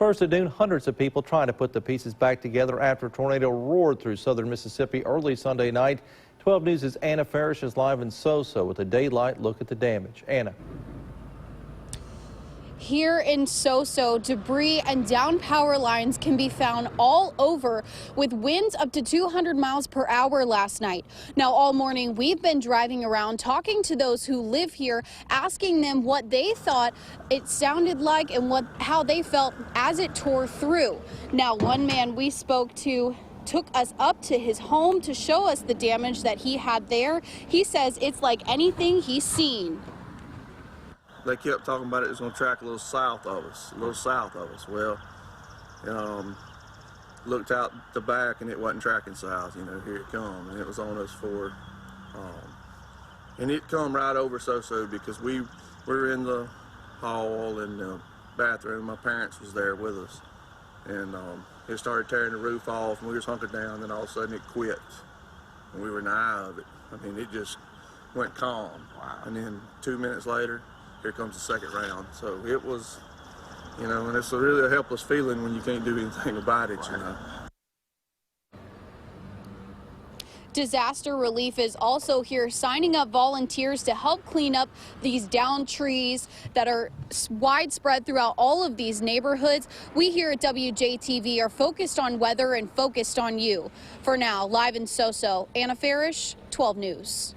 First at noon, hundreds of people trying to put the pieces back together after a tornado roared through southern Mississippi early Sunday night. 12 News' Anna FARISH is live in Soso with a daylight look at the damage. Anna. Here in Soso, debris and down power lines can be found all over, with winds up to 200 miles per hour last night. Now, all morning, we've been driving around talking to those who live here, asking them what they thought it sounded like and how they felt as it tore through. Now, one man we spoke to took us up to his home to show us the damage that he had there. He says it's like anything he's seen. They kept talking about it was going to track a little south of us, Well, looked out the back and it wasn't tracking south. You know, here it come, and it was on us for, and it come right over Soso because we were in the hall and the bathroom. My parents was there with us, and it started tearing the roof off, and we was hunkered down. And then all of a sudden it quit, and we were in the eye of it. I mean, it just went calm. Wow. And then 2 minutes later, here comes the second round. So it was, you know, and it's really a helpless feeling when you can't do anything about it, you know. Disaster relief is also here, signing up volunteers to help clean up these downed trees that are widespread throughout all of these neighborhoods. We here at WJTV are focused on weather and focused on you. For now, live in Soso, Anna FARISH, 12 News.